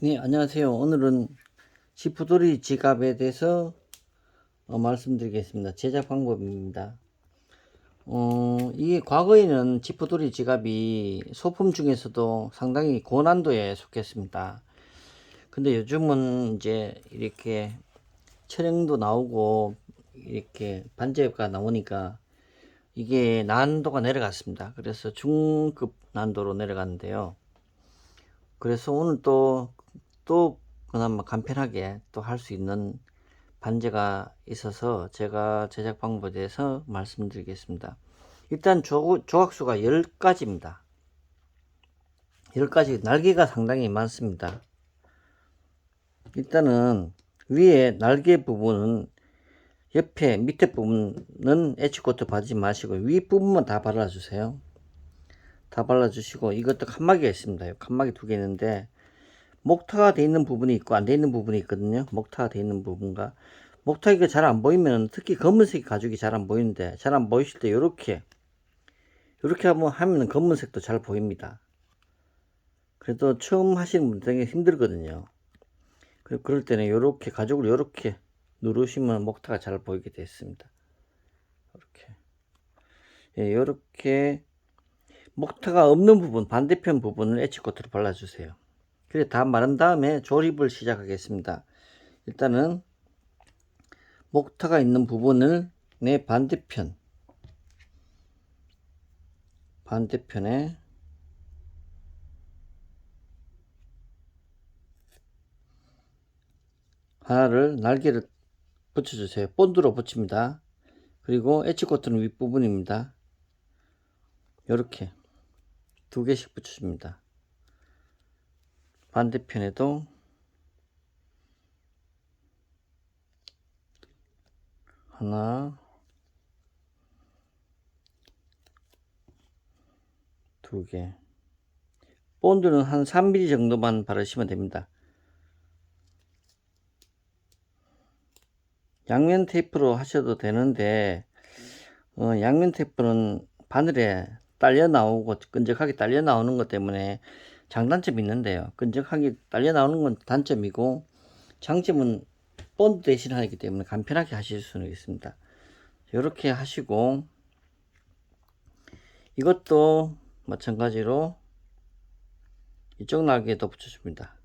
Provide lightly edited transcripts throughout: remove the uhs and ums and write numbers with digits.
네, 안녕하세요. 오늘은 지푸돌이 지갑에 대해서 말씀드리겠습니다. 제작 방법입니다. 이게 과거에는 지푸돌이 지갑이 소품 중에서도 상당히 고난도에 속했습니다. 근데 요즘은 이제 이렇게 철형도 나오고 이렇게 반제가 나오니까 이게 난도가 내려갔습니다. 그래서 중급 난도로 내려갔는데요. 그래서 오늘 또 그나마 간편하게 또 할 수 있는 반제가 있어서 제가 제작 방법에 대해서 말씀드리겠습니다. 일단 조각수가 10가지입니다. 10가지 날개가 상당히 많습니다. 일단은 위에 날개 부분은 옆에 밑에 부분은 에치코트 바르지 마시고 위 부분만 다 발라주세요. 다 발라주시고 이것도 칸막이가 있습니다. 칸막이 2개 있는데 목타가 되어 있는 부분이 있고 안 되어 있는 부분이 있거든요. 목타가 되어 있는 부분과 목타기가 잘 안 보이면 특히 검은색 가죽이 잘 안 보이는데 잘 안 보이실 때 요렇게 한번 하면 검은색도 잘 보입니다. 그래도 처음 하시는 분들 되게 힘들거든요. 그럴 때는 요렇게 가죽을 요렇게 누르시면 목타가 잘 보이게 됐습니다. 이렇게 예, 요렇게 목타가 없는 부분 반대편 부분을 에치코트로 발라주세요. 그래 다 마른 다음에 조립을 시작하겠습니다. 일단은 목타가 있는 부분을 내 반대편에 하나를 날개를 붙여주세요. 본드로 붙입니다. 그리고 엣지코트는 윗부분입니다. 이렇게 2개씩 붙여줍니다. 반대편에도 하나, 2개. 본드는 한 3mm 정도만 바르시면 됩니다. 양면 테이프로 하셔도 되는데 양면 테이프는 바늘에 딸려 나오고 끈적하게 딸려 나오는 것 때문에 장단점이 있는데요. 끈적하게 딸려 나오는 건 단점이고 장점은 본드 대신 하기 때문에 간편하게 하실 수는 있습니다. 이렇게 하시고 이것도 마찬가지로 이쪽 날개에도 붙여줍니다.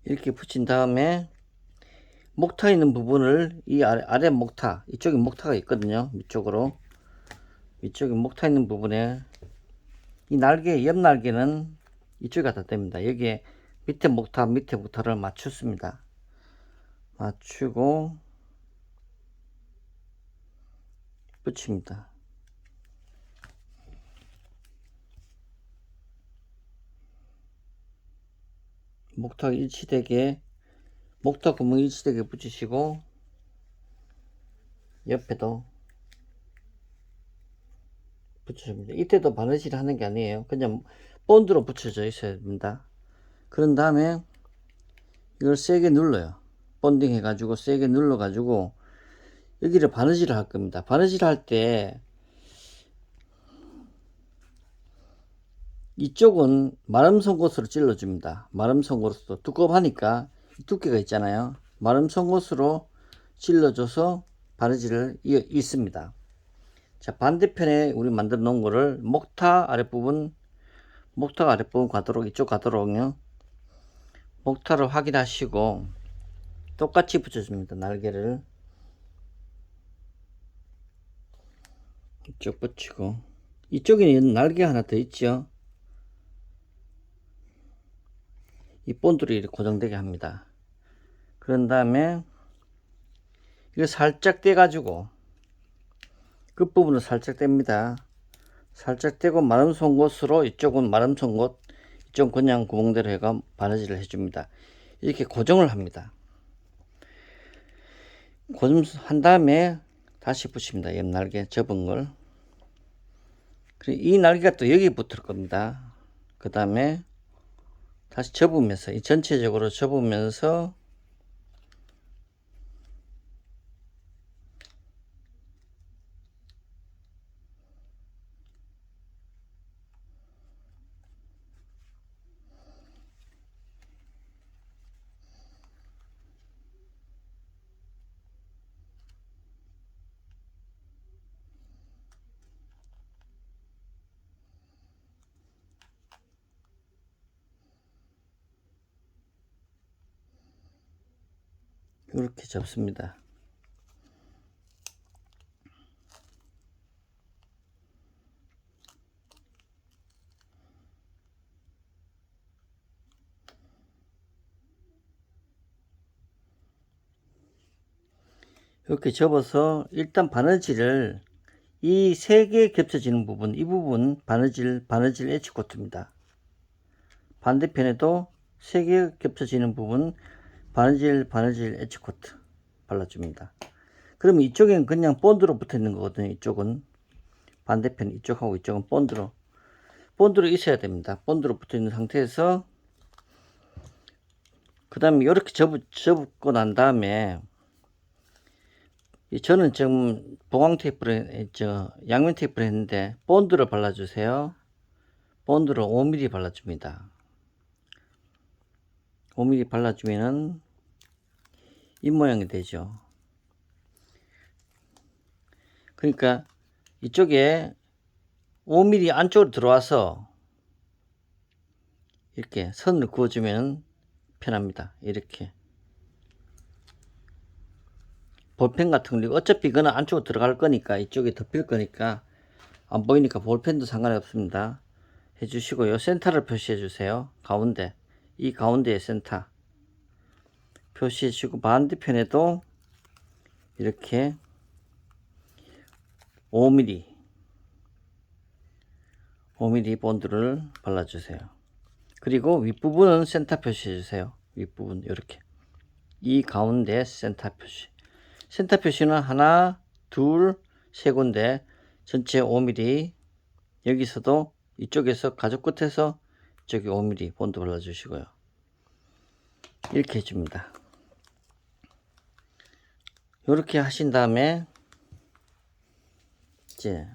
이렇게 붙인 다음에 목타 있는 부분을 이 아래 목타, 이쪽에 목타가 있거든요. 위쪽에 목타 있는 부분에 이 날개, 옆 날개는 이쪽에 갖다 댑니다. 여기에 밑에 목타를 맞추습니다. 맞추고 붙입니다. 목타 구멍 일치되게 붙이시고 옆에도 붙여줍니다. 이때도 바느질 하는 게 아니에요. 그냥 본드로 붙여져 있어야 됩니다. 그런 다음에 이걸 세게 눌러요. 본딩 해가지고 세게 눌러가지고 여기를 바느질을 할 겁니다. 바느질 할 때 이쪽은 마름 송곳으로 찔러줍니다. 마름 송곳으로 두껍하니까 두께가 있잖아요. 마름 송곳으로 찔러줘서 바느질을 있습니다. 자, 반대편에 우리 만들어 놓은 거를 목타 아랫부분 가도록 이쪽 가도록요. 목타를 확인하시고 똑같이 붙여줍니다. 날개를 이쪽 붙이고 이쪽에는 날개 하나 더 있죠. 이 본드를 이렇게 고정되게 합니다. 그런 다음에 이거 살짝 떼 가지고 끝부분을 살짝 뗍니다. 살짝 떼고 마름 송곳으로 이쪽은 마름 송곳 이쪽 그냥 구멍대로 해가 바느질을 해줍니다. 이렇게 고정을 합니다. 고정한 다음에 다시 붙입니다. 옆 날개 접은 걸. 그리고 이 날개가 또 여기 붙을 겁니다. 그 다음에 다시 접으면서 이 전체적으로 접으면서 이렇게 접습니다. 이렇게 접어서 일단 바느질을 이 세 개 겹쳐지는 부분, 이 부분 바느질 에치코트입니다. 반대편에도 세 개 겹쳐지는 부분 바느질 에치코트 발라줍니다. 그러면 이쪽엔 그냥 본드로 붙어 있는 거거든요. 이쪽은 반대편 이쪽하고 이쪽은 본드로 있어야 됩니다. 본드로 붙어 있는 상태에서 그 다음에 이렇게 접고 난 다음에 저는 지금 보강 테이프를 했죠. 양면 테이프를 했는데 본드를 발라주세요. 본드를 5mm 발라줍니다. 5mm 발라주면은 이 모양이 되죠. 그러니까 이쪽에 5mm 안쪽으로 들어와서 이렇게 선을 그어주면 편합니다. 이렇게 볼펜 같은 거 어차피 이거는 안쪽으로 들어갈 거니까 이쪽에 덮일 거니까 안 보이니까 볼펜도 상관이 없습니다. 해주시고요. 센터를 표시해 주세요. 가운데 이 가운데의 센터 표시해 주시고 반대편에도 이렇게 5mm 본드를 발라주세요. 그리고 윗부분은 센터 표시해 주세요. 윗부분 이렇게 이 가운데 센터 표시. 센터 표시는 하나, 둘, 세 군데 전체 5mm. 여기서도 이쪽에서 가죽 끝에서 저기 5mm 본드 발라주시고요. 이렇게 해줍니다. 이렇게 하신 다음에 이제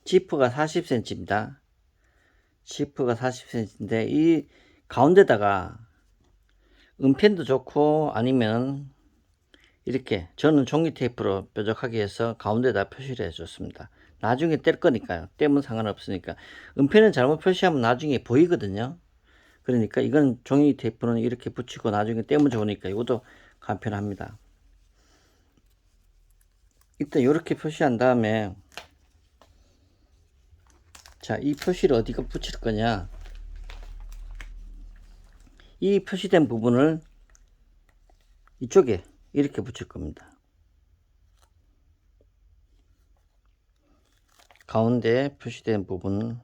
지프가 40cm입니다. 지프가 40cm인데 이 가운데다가 은펜도 좋고 아니면 이렇게 저는 종이 테이프로 뾰족하게 해서 가운데다 표시를 해줬습니다. 나중에 뗄 거니까요. 떼면 상관없으니까. 은펜은 잘못 표시하면 나중에 보이거든요. 그러니까 이건 종이 테이프는 이렇게 붙이고 나중에 떼면 좋으니까 이것도 간편합니다. 일단 이렇게 표시한 다음에 자, 이 표시를 어디가 붙일 거냐, 이 표시된 부분을 이쪽에 이렇게 붙일 겁니다. 가운데 표시된 부분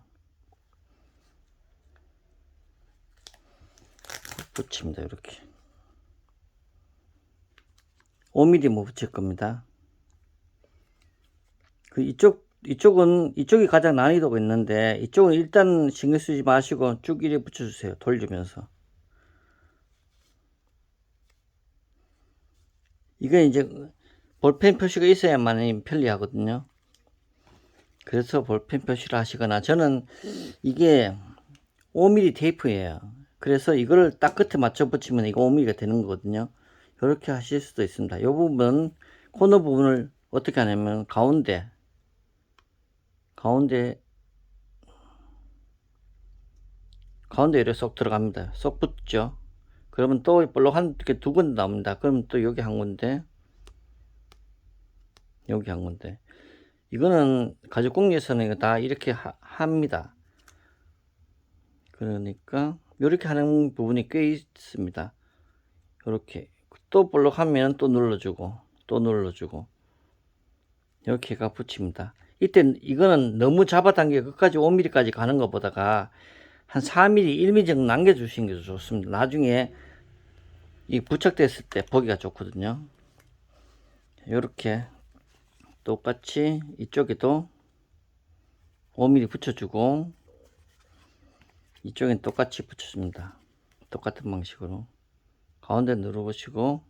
붙입니다. 이렇게 5mm 뭐 붙일 겁니다. 그 이쪽이 가장 난이도가 있는데 이쪽은 일단 신경 쓰지 마시고 쭉 이렇게 붙여주세요. 돌리면서. 이게 이제 볼펜 표시가 있어야만 편리하거든요. 그래서 볼펜 표시를 하시거나, 저는 이게 5mm 테이프예요. 그래서 이걸 딱 끝에 맞춰 붙이면 이거 5mm가 되는 거거든요. 이렇게 하실 수도 있습니다. 이 부분 코너 부분을 어떻게 하냐면 가운데 이렇게 쏙 들어갑니다. 쏙 붙죠. 그러면 또 볼록 한개 두 군데 나옵니다. 그러면 또 여기 한 군데, 여기 한 군데. 이거는 가죽 공예에서는 이거 다 이렇게 합니다. 그러니까 이렇게 하는 부분이 꽤 있습니다. 이렇게 또 볼록하면 또 눌러주고 또 눌러주고 이렇게가 붙입니다. 이때 이거는 너무 잡아당겨 끝까지 5mm까지 가는 것보다가 한 4mm, 1mm 정도 남겨주시는 게 좋습니다. 나중에 이 부착됐을 때 보기가 좋거든요. 이렇게 똑같이 이쪽에도 5mm 붙여주고 이쪽엔 똑같이 붙여줍니다. 똑같은 방식으로 가운데 눌러보시고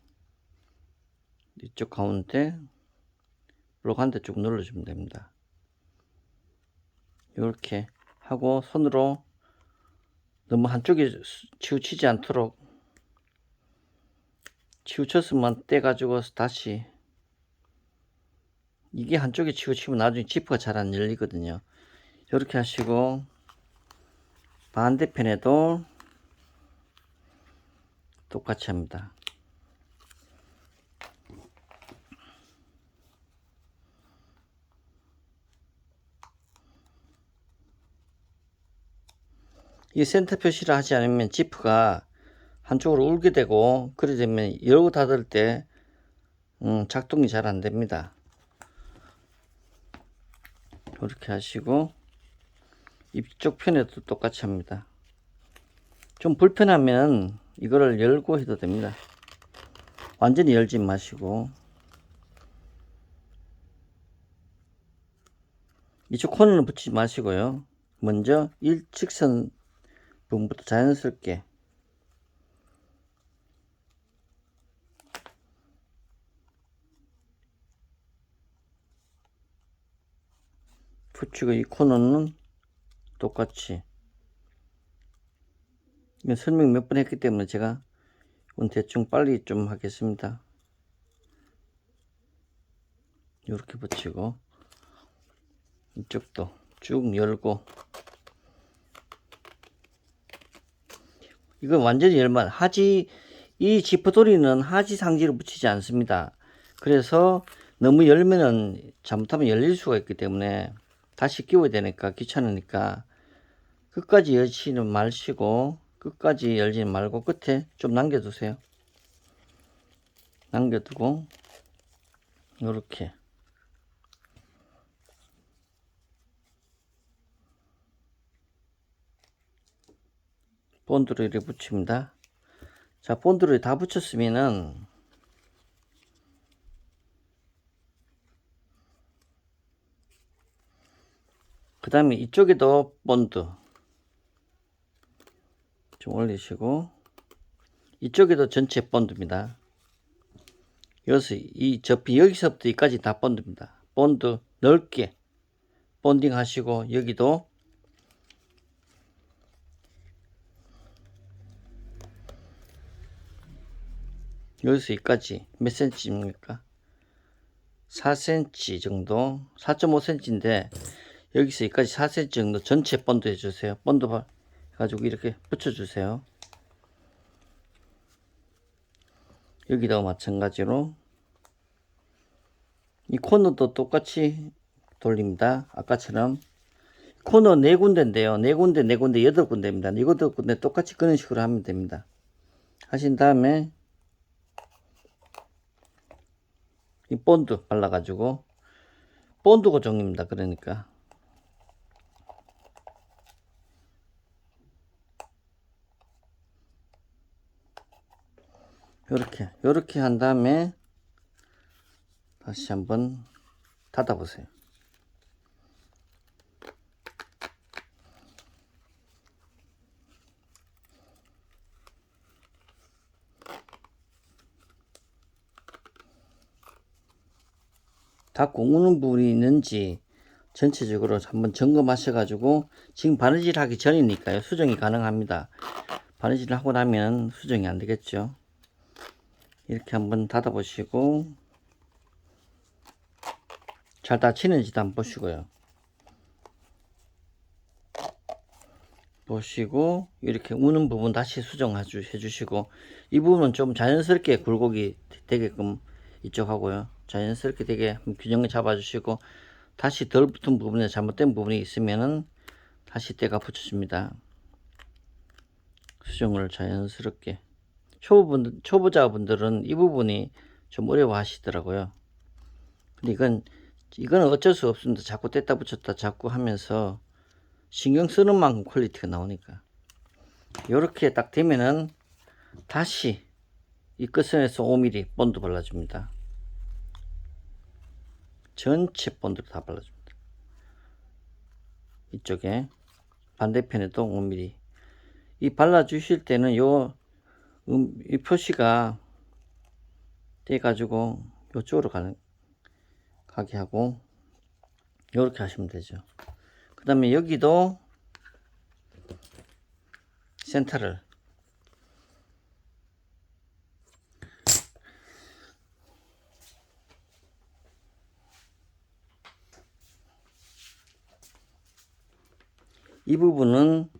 이쪽 가운데 블록 한 대 쭉 눌러주면 됩니다. 이렇게 하고 손으로 너무 한쪽에 치우치지 않도록, 치우쳤으면 떼가지고 다시, 이게 한쪽에 치우치면 나중에 지퍼가 잘 안 열리거든요. 이렇게 하시고 반대편에도 똑같이 합니다. 이 센터 표시를 하지 않으면 지프가 한쪽으로 울게 되고, 그래 되면 열고 닫을 때 작동이 잘 안 됩니다. 이렇게 하시고 이쪽 편에도 똑같이 합니다. 좀 불편하면 이거를 열고 해도 됩니다. 완전히 열지 마시고, 이쪽 코너는 붙이지 마시고요. 먼저 일직선 부분부터 자연스럽게 붙이고, 이 코너는 똑같이. 이건 설명 몇 번 했기 때문에 제가 대충 빨리 좀 하겠습니다. 이렇게 붙이고, 이쪽도 쭉 열고, 이건 완전히 열만, 하지, 이 지퍼도리는 하지 상지를 붙이지 않습니다. 그래서 너무 열면은 잘못하면 열릴 수가 있기 때문에 다시 끼워야 되니까 귀찮으니까 끝까지 열지는 마시고, 끝까지 열지는 말고 끝에 좀 남겨두세요. 남겨두고 이렇게 본드를 이렇게 붙입니다. 자, 본드를 다 붙였으면은 그 다음에 이쪽에도 본드 좀 올리시고, 이쪽에도 전체 본드입니다. 이 접히 여기서부터 여기까지 다 본드입니다. 본드 넓게 본딩 하시고, 여기도 여기서 여기까지 몇 cm입니까? 4cm 정도, 4.5cm인데 여기서 여기까지 4cm 정도 전체 본드 해주세요. 본드 해가지고 이렇게 붙여주세요. 여기도 마찬가지로 이 코너도 똑같이 돌립니다. 아까처럼 코너 4군데인데요. 4군데, 4군데, 8군데입니다. 8군데 똑같이 그런 식으로 하면 됩니다. 하신 다음에 이 본드 발라가지고, 본드 고정입니다. 그러니까 요렇게 한 다음에 다시 한번 닫아 보세요. 닫고 우는 부분이 있는지 전체적으로 한번 점검하셔 가지고, 지금 바느질 하기 전이니까요, 수정이 가능합니다. 바느질 하고 나면 수정이 안 되겠죠. 이렇게 한번 닫아 보시고, 잘 닫히는지도 한번 보시고요. 보시고 이렇게 우는 부분 다시 수정해 주시고, 이 부분은 좀 자연스럽게 굴곡이 되게끔 이쪽 하고요, 자연스럽게 되게 균형을 잡아 주시고, 다시 덜 붙은 부분에 잘못된 부분이 있으면은 다시 때가 붙여줍니다. 수정을 자연스럽게. 초보자분들은 이 부분이 좀 어려워 하시더라고요. 근데 이건 어쩔 수 없습니다. 자꾸 뗐다 붙였다 자꾸 하면서 신경 쓰는 만큼 퀄리티가 나오니까. 이렇게 딱 되면은 다시 이 끝선에서 5mm 본드 발라줍니다. 전체 본드를 다 발라줍니다. 이쪽에 반대편에도 5mm. 이 발라주실 때는 이 표시가 떼가지고 이쪽으로 가게 하고, 이렇게 하시면 되죠. 그 다음에 여기도 센터를 이 부분은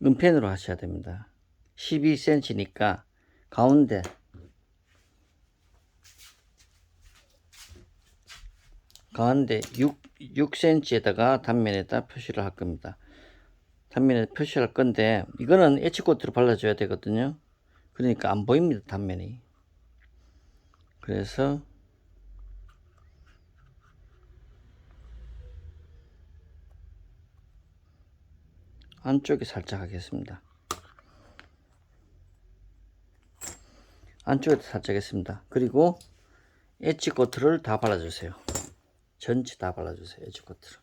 은펜으로 하셔야 됩니다. 12cm니까 가운데 가운데 6cm에다가 단면에다 표시를 할 겁니다. 단면에 표시할 건데, 이거는 엣지코트로 발라줘야 되거든요. 그러니까 안 보입니다, 단면이. 그래서 안쪽에 살짝 하겠습니다. 안쪽에도 살짝 했습니다. 그리고 엣지코트를 다 발라주세요. 전체 다 발라주세요. 엣지코트를.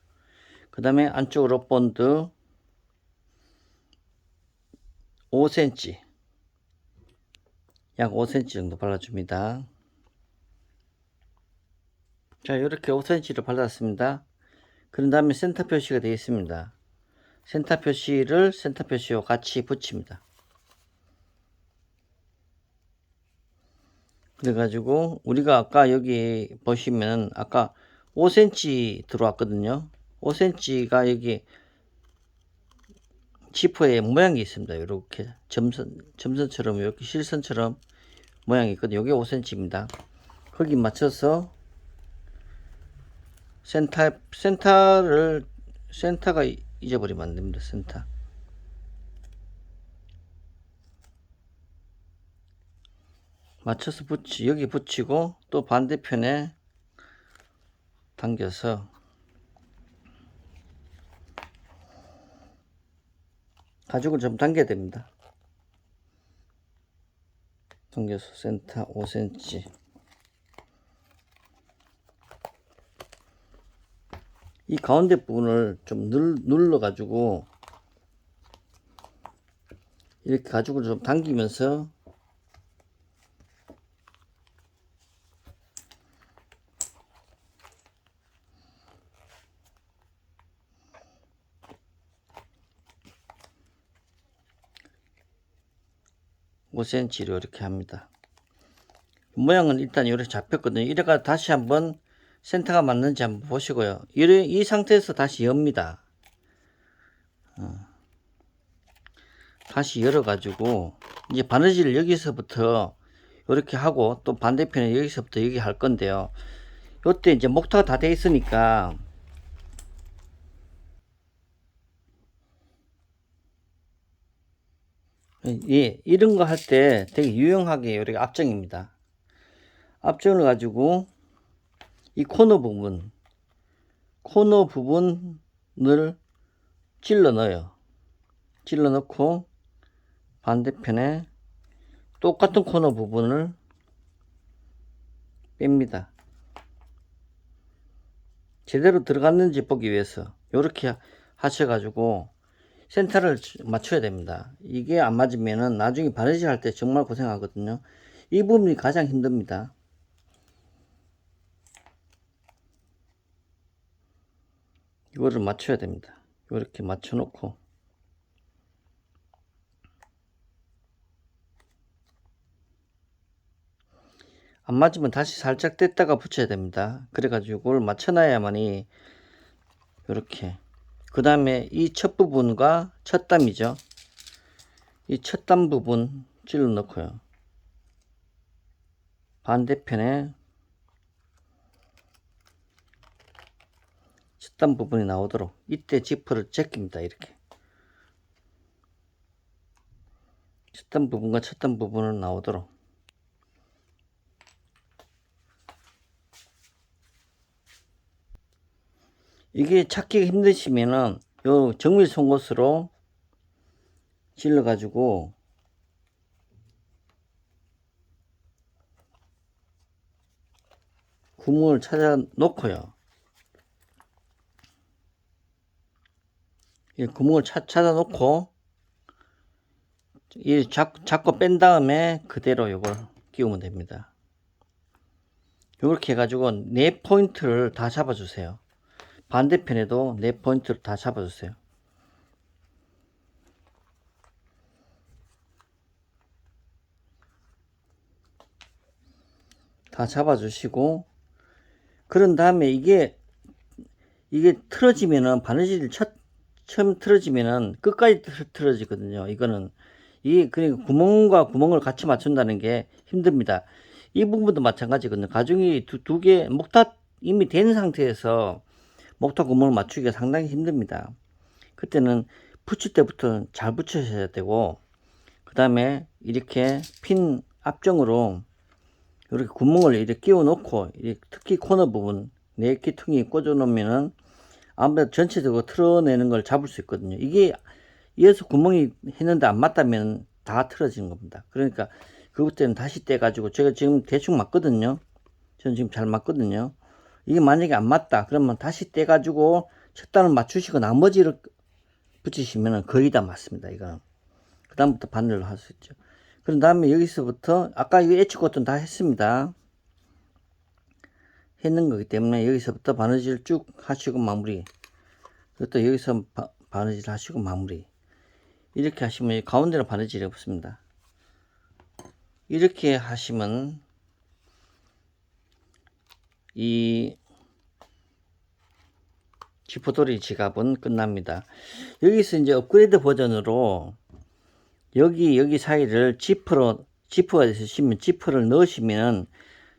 그 다음에 안쪽으로 본드 5cm, 약 5cm 정도 발라줍니다. 자, 이렇게 5cm를 발랐습니다. 그런 다음에 센터 표시가 되어 있습니다. 센터 표시를 센터 표시와 같이 붙입니다. 그래가지고 우리가 아까 여기 보시면 아까 5cm 들어왔거든요. 5cm가 여기 지퍼에 모양이 있습니다. 이렇게 점선처럼 이렇게 실선처럼 모양이 있거든요. 이게 5cm입니다. 거기 맞춰서 센터가 잊어버리면 안 됩니다. 센터. 맞춰서 여기 붙이고 또 반대편에 당겨서 가죽을 좀 당겨야 됩니다. 당겨서 센터 5cm. 이 가운데 부분을 좀 눌러 가지고 이렇게 가죽을 좀 당기면서 (5cm로) 이렇게 합니다. 모양은 일단 이렇게 잡혔거든요. 이래가 다시 한번 센터가 맞는지 한번 보시고요. 이 상태에서 다시 엽니다. 다시 열어 가지고 이제 바느질을 여기서부터 이렇게 하고 또 반대편에 여기서부터 여기 할 건데요. 요때 이제 목타가 다 돼 있으니까 예, 이런 거 할 때 되게 유용하게 이렇게 앞정입니다. 앞정을 가지고 이 코너 부분을 찔러 넣어요. 찔러 넣고 반대편에 똑같은 코너 부분을 뺍니다. 제대로 들어갔는지 보기 위해서 이렇게 하셔가지고 센터를 맞춰야 됩니다. 이게 안 맞으면은 나중에 바느질 할 때 정말 고생하거든요. 이 부분이 가장 힘듭니다. 이거를 맞춰야 됩니다. 이렇게 맞춰 놓고 안 맞으면 다시 살짝 뗐다가 붙여야 됩니다. 그래가지고 이걸 맞춰놔야만이 이렇게. 그 다음에 이 첫 부분과 첫 단이죠. 이 첫 단 부분 찔러 넣고요. 반대편에 첫 단 부분이 나오도록 이때 지퍼를 제낍니다. 이렇게 첫 단 부분과 첫 단 부분을 나오도록. 이게 찾기가 힘드시면은 요 정밀 송곳으로 찔러 가지고 구멍을 찾아 놓고요. 이 구멍을 찾아 놓고 이 잡고 뺀 다음에 그대로 요걸 끼우면 됩니다. 이렇게 해가지고 4포인트를 다 잡아주세요. 반대편에도 4포인트를 다 잡아주세요. 다 잡아주시고 그런 다음에 이게 틀어지면은 바느질이 처음 틀어지면은 끝까지 틀어지거든요. 이거는 그러니까 구멍과 구멍을 같이 맞춘다는 게 힘듭니다. 이 부분도 마찬가지거든요. 가죽이 두 개 목타 이미 된 상태에서 목타 구멍을 맞추기가 상당히 힘듭니다. 그때는 붙일 때부터 잘 붙여셔야 되고, 그 다음에 이렇게 핀 앞정으로 이렇게 구멍을 이렇게 끼워 놓고, 특히 코너 부분 4개 퉁이 꽂아 놓으면은 아무래도 전체적으로 틀어내는 걸 잡을 수 있거든요. 이게 이어서 구멍이 했는데 안 맞다면 다 틀어지는 겁니다. 그러니까 그것때는 다시 떼가지고, 제가 지금 대충 맞거든요. 저는 지금 잘 맞거든요. 이게 만약에 안 맞다 그러면 다시 떼가지고 첫 단을 맞추시고 나머지를 붙이시면 거의 다 맞습니다. 이거는 그 다음부터 바늘로 할 수 있죠. 그런 다음에 여기서부터 아까 이거 엣지 코트는 다 했습니다. 했는 거기 때문에 여기서부터 바느질 쭉 하시고 마무리. 또 여기서 바느질 하시고 마무리. 이렇게 하시면 가운데로 바느질이 없습니다. 이렇게 하시면 이 지퍼돌이 지갑은 끝납니다. 여기서 이제 업그레이드 버전으로 여기 사이를 지퍼가 있으시면 지퍼를 넣으시면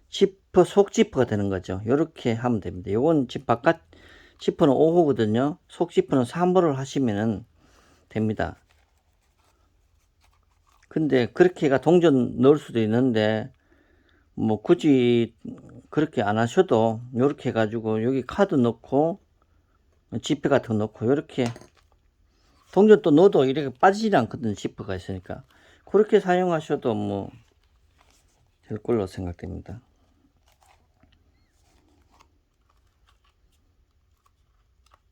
지퍼 속 지퍼가 되는 거죠. 이렇게 하면 됩니다. 요건 지금 바깥 지퍼는 5호거든요. 속 지퍼는 3호를 하시면 됩니다. 근데 그렇게가 동전 넣을 수도 있는데 뭐 굳이 그렇게 안 하셔도 이렇게 해가지고 여기 카드 넣고 지폐 같은 거 넣고 이렇게 동전 또 넣어도 이렇게 빠지지 않거든요. 지퍼가 있으니까 그렇게 사용하셔도 뭐 될 걸로 생각됩니다.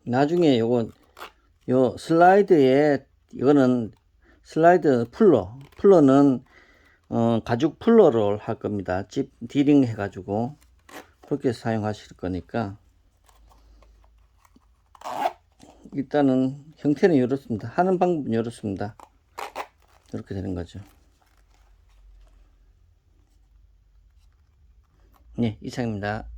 나중에 요 슬라이드에 이거는 슬라이드 풀러는 가죽 풀러를 할 겁니다. 디링 해가지고 그렇게 사용하실 거니까 일단은 형태는 이렇습니다. 하는 방법은 이렇습니다. 이렇게 되는 거죠. 네, 이상입니다.